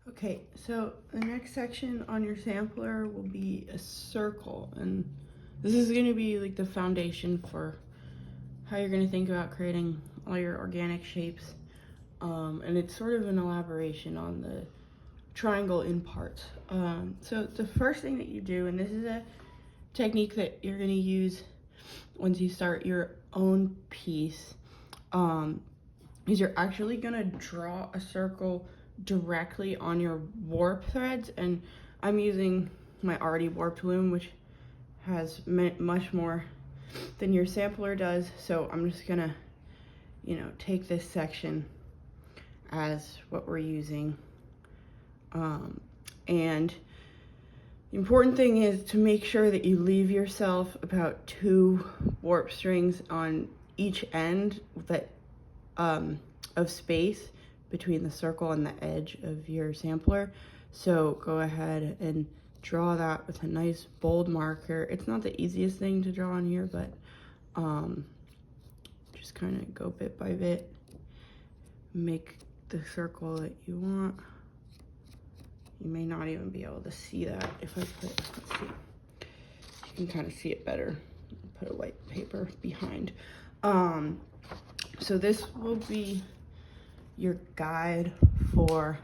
Okay, so the next section on your sampler will be a circle, and this is going to be like the foundation for how you're going to think about creating all your organic shapes. And it's sort of an elaboration on the triangle in parts. So the first thing that you do, and this is a technique that you're going to use once you start your own piece, is you're actually going to draw a circle directly on your warp threads. And I'm using my already warped loom, which has much more than your sampler does. So I'm just gonna, take this section as what we're using. And the important thing is to make sure that you leave yourself about 2 warp strings on each end that of space between the circle and the edge of your sampler. So go ahead and draw that with a nice bold marker. It's not the easiest thing to draw on here, but just kind of go bit by bit, make the circle that you want. You may not even be able to see that if I put, let's see, you can kind of see it better. Put a white paper behind. So this will be your guide for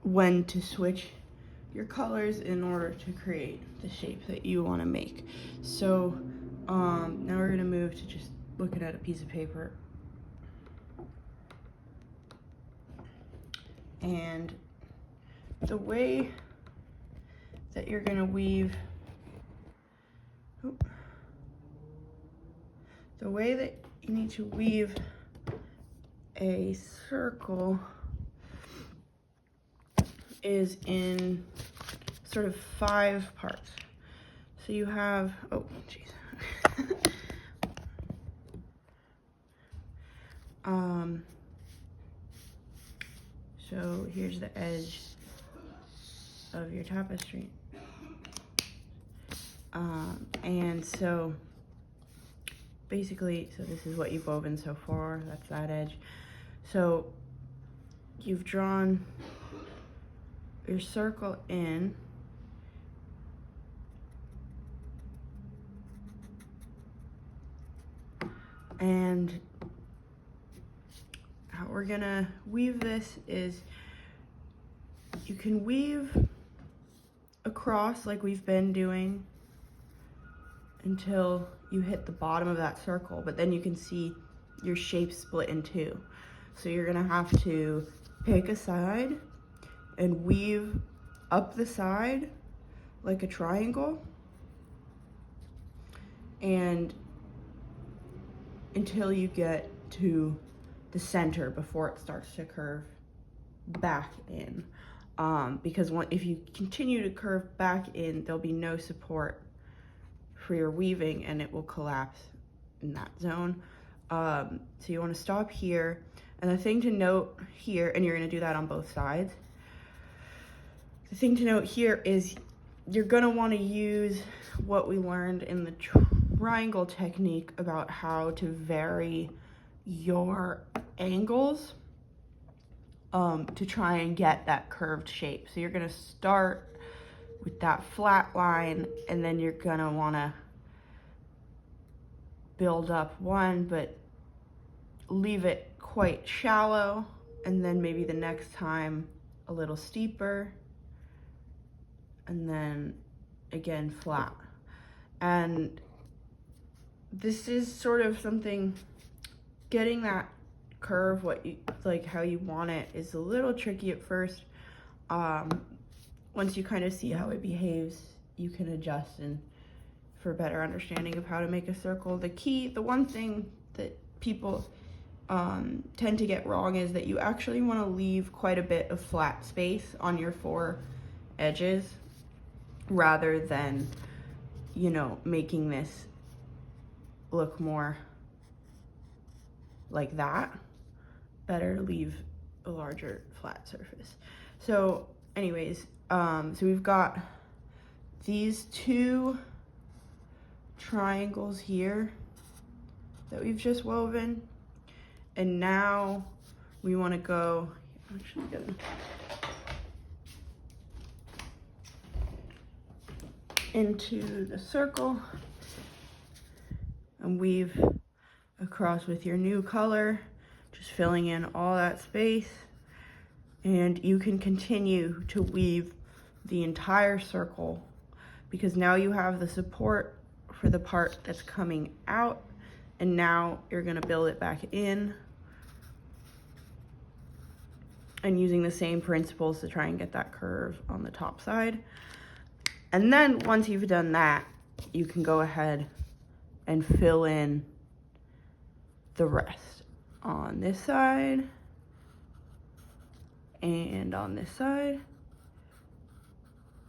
when to switch your colors in order to create the shape that you want to make. So now we're going to move to just looking at a piece of paper. And the way that you're going to weave, the way that you need to weave a circle is in sort of 5 parts. So you have, oh geez. So here's the edge of your tapestry. And so basically, so this is what you've woven so far, that's that edge. So you've drawn your circle in, and how we're gonna weave this is you can weave across like we've been doing until you hit the bottom of that circle, but then you can see your shape split in 2. So you're gonna have to pick a side and weave up the side like a triangle, and until you get to the center before it starts to curve back in. Because if you continue to curve back in, there'll be no support for your weaving and it will collapse in that zone. So you want to stop here. And the thing to note here, and you're going to do that on both sides, the thing to note here is you're going to want to use what we learned in the triangle technique about how to vary your angles to try and get that curved shape. So you're going to start with that flat line, and then you're going to want to build up one, but leave it quite shallow, and then maybe the next time a little steeper, and then again flat. And this is sort of something, getting that curve how you want it is a little tricky at first. Once you kind of see how it behaves, you can adjust and for better understanding of how to make a circle. The one thing that people tend to get wrong is that you actually want to leave quite a bit of flat space on your 4 edges rather than, making this look more like that. Better to leave a larger flat surface. So anyways, so we've got these 2 triangles here that we've just woven, and now we want to go actually gonna into the circle and weave across with your new color, just filling in all that space. And you can continue to weave the entire circle because now you have the support for the part that's coming out, and now you're gonna build it back in and using the same principles to try and get that curve on the top side. And then once you've done that, you can go ahead and fill in the rest on this side and on this side,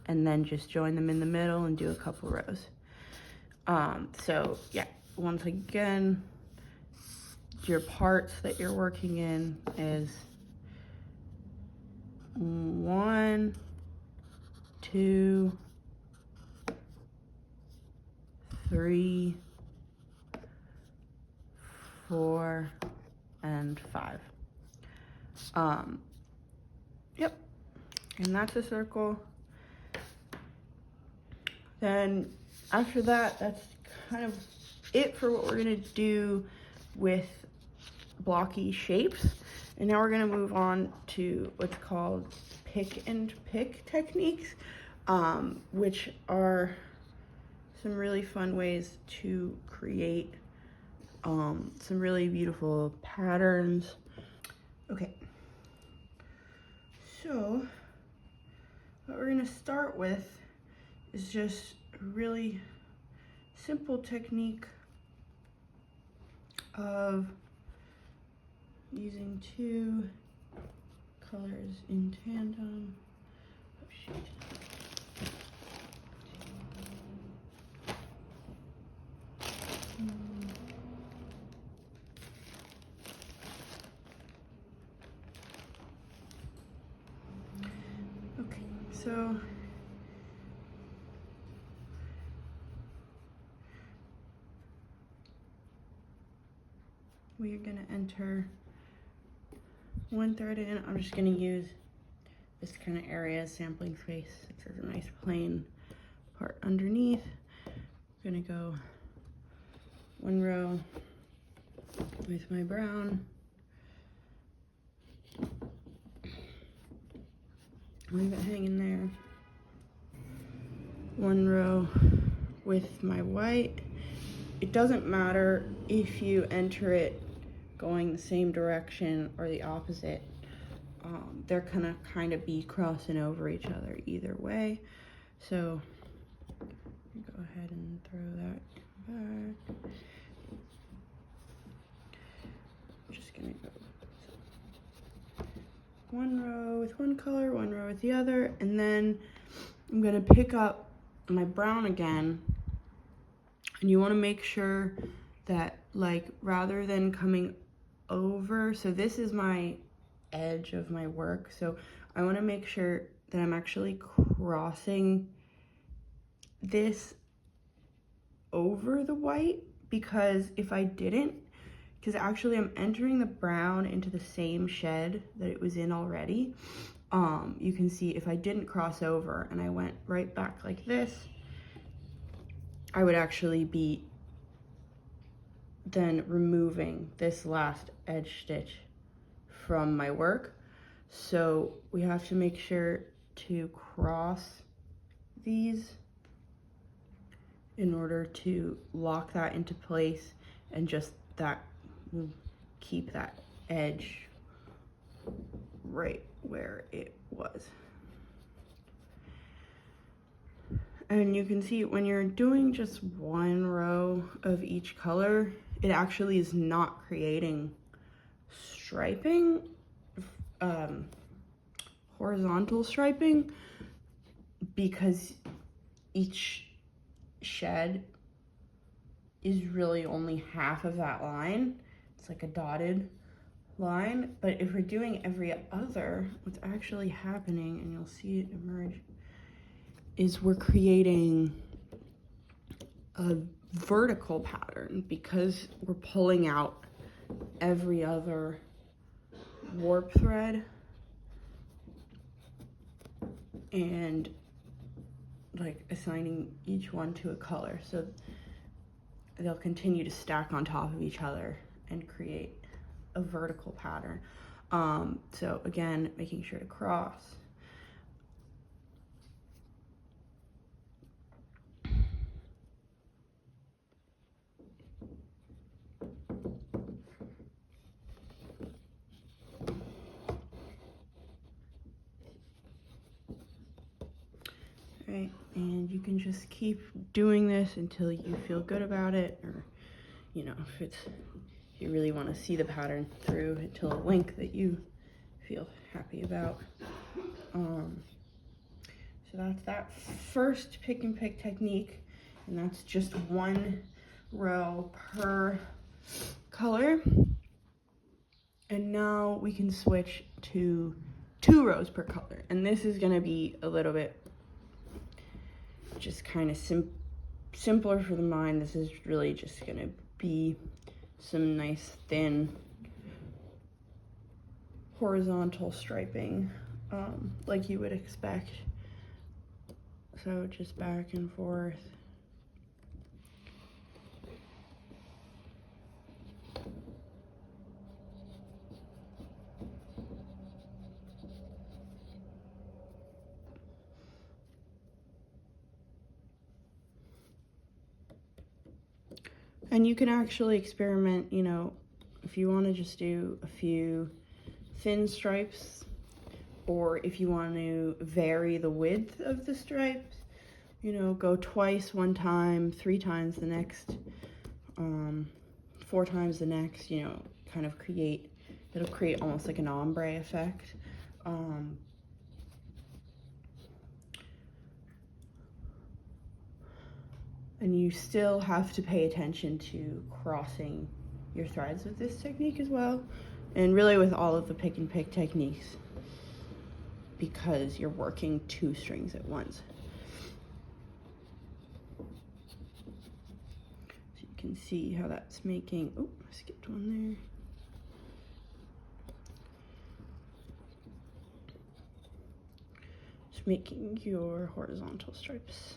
and then just join them in the middle and do a couple rows. So yeah, once again, your parts that you're working in is 1, 2, 3, 4, and 5. Yep, and that's a circle. Then after that, that's kind of it for what we're gonna do with blocky shapes. And now we're gonna move on to what's called pick and pick techniques, which are some really fun ways to create some really beautiful patterns. Okay, so what we're gonna start with is just a really simple technique of using 2 colors in tandem. Oh, shoot. Okay, so we are gonna enter 1 thread in. I'm just gonna use this kind of area as sampling space. It's a nice plain part underneath. I'm gonna go 1 row with my brown. Leave it hanging there. 1 row with my white. It doesn't matter if you enter it going the same direction or the opposite. They're gonna kind of be crossing over each other either way. So go ahead and throw that back. I'm just gonna go 1 row with 1 color, 1 row with the other, and then I'm gonna pick up my brown again. And you wanna make sure that, like, rather than coming over, so this is my edge of my work, so I wanna make sure that I'm actually crossing this over the white, because if I didn't, because actually I'm entering the brown into the same shed that it was in already, you can see if I didn't cross over and I went right back like this, I would actually be then removing this last edge stitch from my work. So we have to make sure to cross these in order to lock that into place, and just that will keep that edge right where it was. And you can see when you're doing just 1 row of each color, it actually is not creating striping, horizontal striping, because each shed is really only half of that line. It's like a dotted line. But if we're doing every other, what's actually happening, and you'll see it emerge, is we're creating a vertical pattern because we're pulling out every other warp thread and like assigning each one to a color, so they'll continue to stack on top of each other and create a vertical pattern. So again, making sure to cross. Right, and you can just keep doing this until you feel good about it, or you know, if you really want to see the pattern through until a length that you feel happy about. So that's that first pick and pick technique, and that's just one row per color. And now we can switch to 2 rows per color, and this is going to be a little bit just kind of simpler for the mind. This is really just going to be some nice thin horizontal striping, like you would expect. So just back and forth. And you can actually experiment, you know, if you want to just do a few thin stripes, or if you want to vary the width of the stripes, you know, go twice one time, 3 times the next, 4 times the next, you know, kind of it'll create almost like an ombre effect. And you still have to pay attention to crossing your threads with this technique as well, and really with all of the pick and pick techniques, because you're working 2 strings at once. So you can see how that's making, oh, I skipped one there. Just making your horizontal stripes.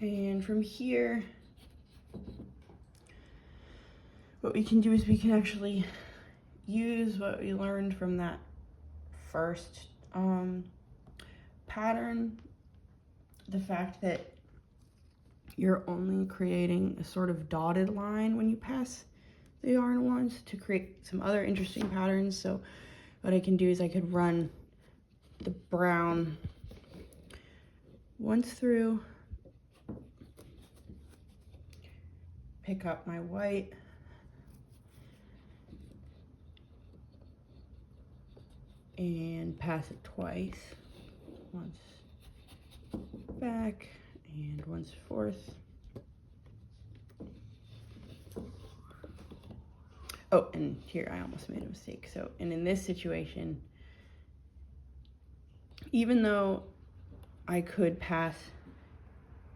And from here, what we can do is we can actually use what we learned from that first pattern, the fact that you're only creating a sort of dotted line when you pass the yarn once, to create some other interesting patterns. So what I can do is I could run the brown once through, pick up my white, and pass it twice, once back and once forth. Oh, and here I almost made a mistake. So, and in this situation, even though I could pass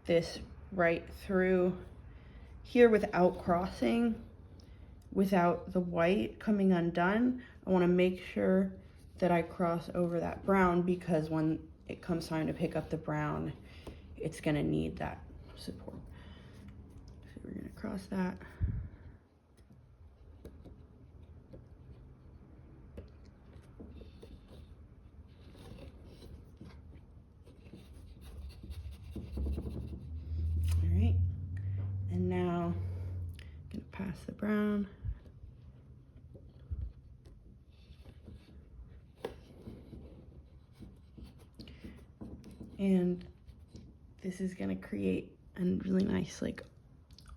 this right through here without crossing, without the white coming undone, I want to make sure that I cross over that brown, because when it comes time to pick up the brown, it's going to need that support. So we're going to cross that. All right, and now I'm going to pass the brown. And this is going to create a really nice, like,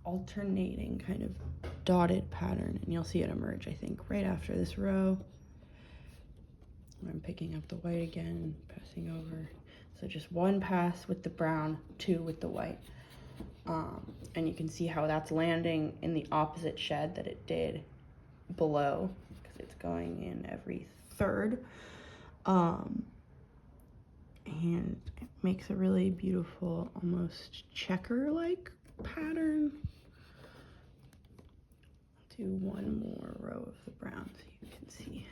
alternating kind of dotted pattern, and you'll see it emerge, I think, right after this row. I'm picking up the white again, passing over. So just one pass with the brown, two with the white. And you can see how that's landing in the opposite shed that it did below, because it's going in every third. And it makes a really beautiful, almost checker-like pattern. Do one more row of the brown so you can see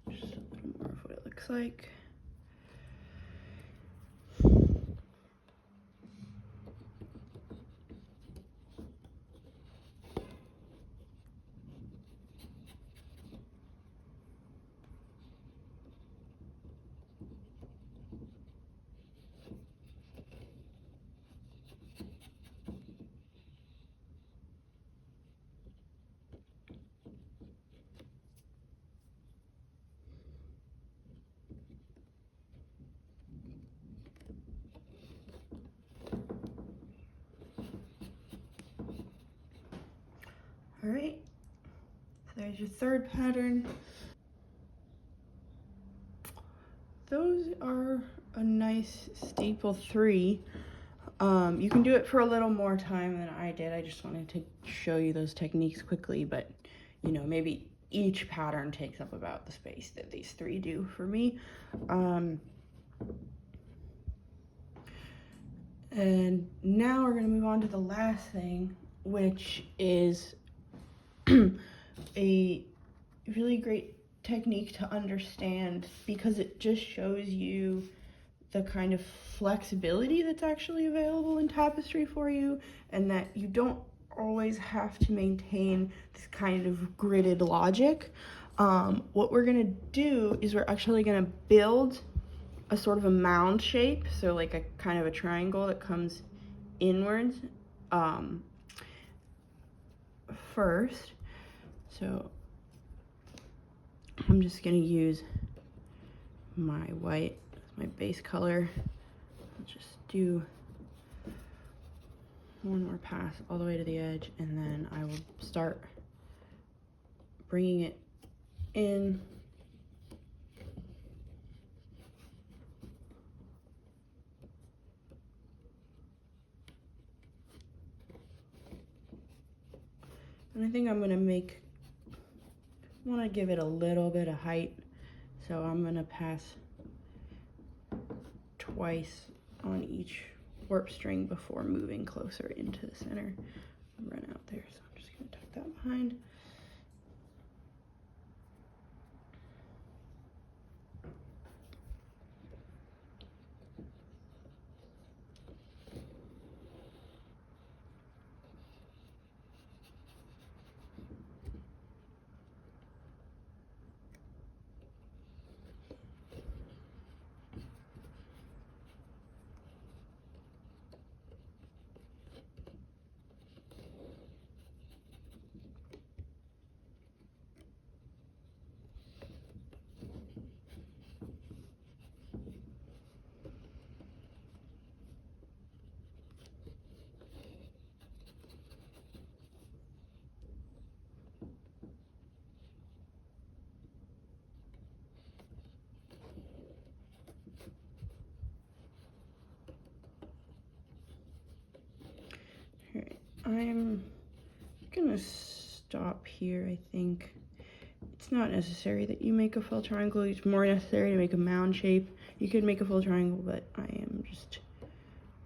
just a little more of what it looks like. All right, so there's your third pattern. Those are a nice staple 3. You can do it for a little more time than I did. I just wanted to show you those techniques quickly, but you know, maybe each pattern takes up about the space that these 3 do for me. And now we're gonna move on to the last thing, which is a really great technique to understand, because it just shows you the kind of flexibility that's actually available in tapestry for you, and that you don't always have to maintain this kind of gridded logic. What we're gonna do is we're actually gonna build a sort of a mound shape, so like a kind of a triangle that comes inwards first. So I'm just gonna use my white as my base color. I'll just do one more pass all the way to the edge, and then I will start bringing it in. And I think I'm gonna want to give it a little bit of height, so I'm gonna pass twice on each warp string before moving closer into the center. Run out there, so I'm just gonna tuck that behind. I'm gonna stop here. I think it's not necessary that you make a full triangle. It's more necessary to make a mound shape. You could make a full triangle, but I am just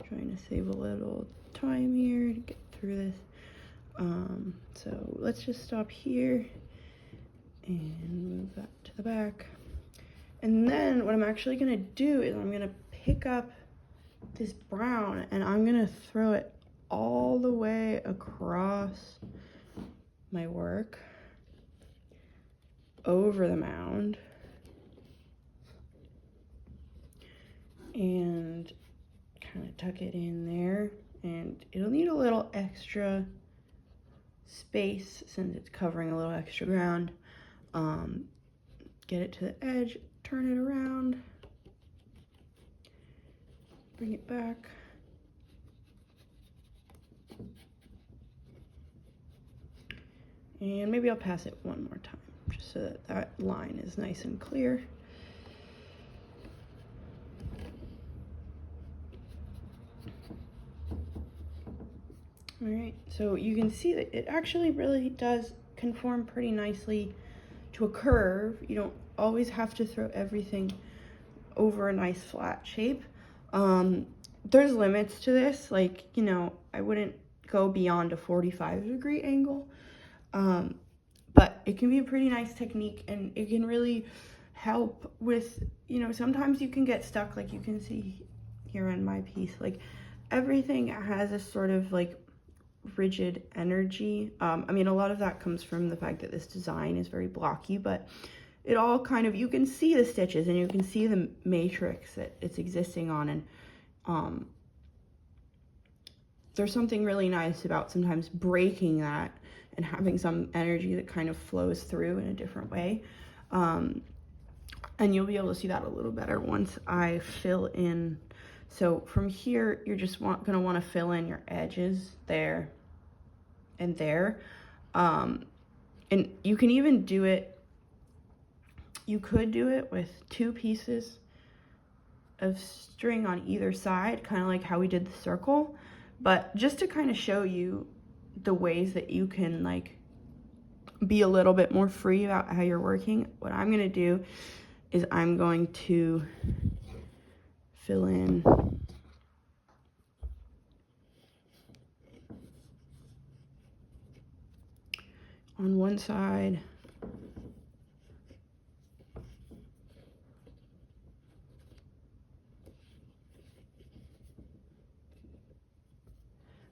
trying to save a little time here to get through this. So let's just stop here and move that to the back. And then what I'm actually gonna do is I'm gonna pick up this brown and I'm gonna throw it all the way across my work over the mound, and kind of tuck it in there. And it'll need a little extra space since it's covering a little extra ground. Get it to the edge, turn it around, bring it back. And maybe I'll pass it one more time, just so that that line is nice and clear. All right, so you can see that it actually really does conform pretty nicely to a curve. You don't always have to throw everything over a nice flat shape. There's limits to this, like, you know, I wouldn't go beyond a 45-degree angle, but it can be a pretty nice technique, and it can really help with, you know, sometimes you can get stuck, like you can see here on my piece, like everything has a sort of like rigid energy. I mean, a lot of that comes from the fact that this design is very blocky, but it all kind of, you can see the stitches and you can see the matrix that it's existing on, and there's something really nice about sometimes breaking that and having some energy that kind of flows through in a different way. And you'll be able to see that a little better once I fill in. So from here, you're just gonna wanna fill in your edges there and there. And you can even do it, you could do it with 2 pieces of string on either side, kind of like how we did the circle. But just to kind of show you the ways that you can like be a little bit more free about how you're working, what I'm gonna do is I'm going to fill in on one side,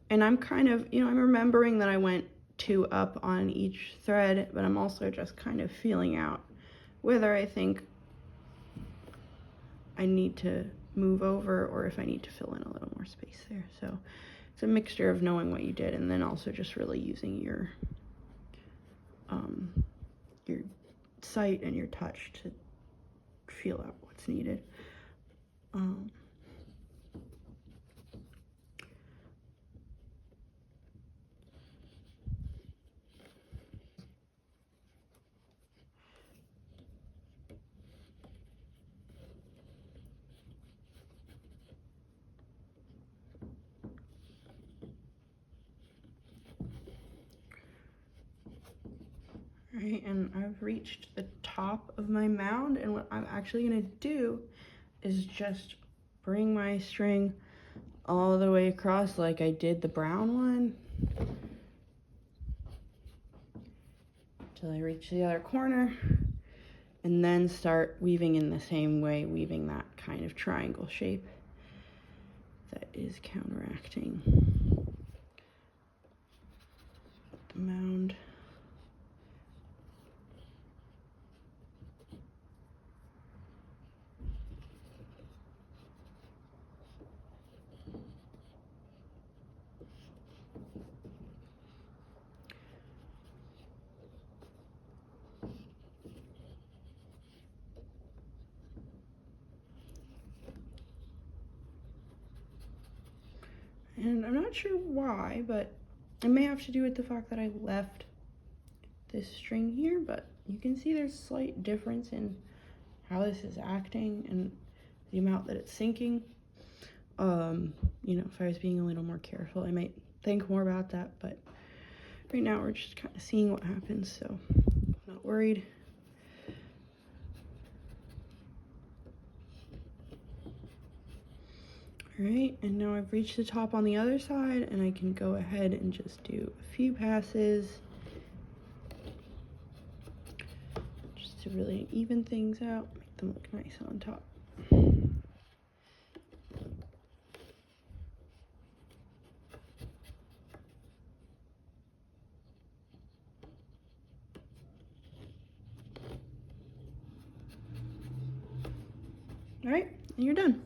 and I'm kind of, you know, I'm remembering that I went 2 up on each thread, but I'm also just kind of feeling out whether I think I need to move over or if I need to fill in a little more space there. So it's a mixture of knowing what you did and then also just really using your sight and your touch to feel out what's needed. Right, and I've reached the top of my mound, and what I'm actually gonna do is just bring my string all the way across like I did the brown one till I reach the other corner, and then start weaving in the same way, weaving that kind of triangle shape that is counteracting the mound. And I'm not sure why, but it may have to do with the fact that I left this string here, but you can see there's a slight difference in how this is acting and the amount that it's sinking. You know, if I was being a little more careful, I might think more about that, but right now we're just kind of seeing what happens, so I'm not worried. All right, and now I've reached the top on the other side, and I can go ahead and just do a few passes just to really even things out, make them look nice on top. All right, and you're done.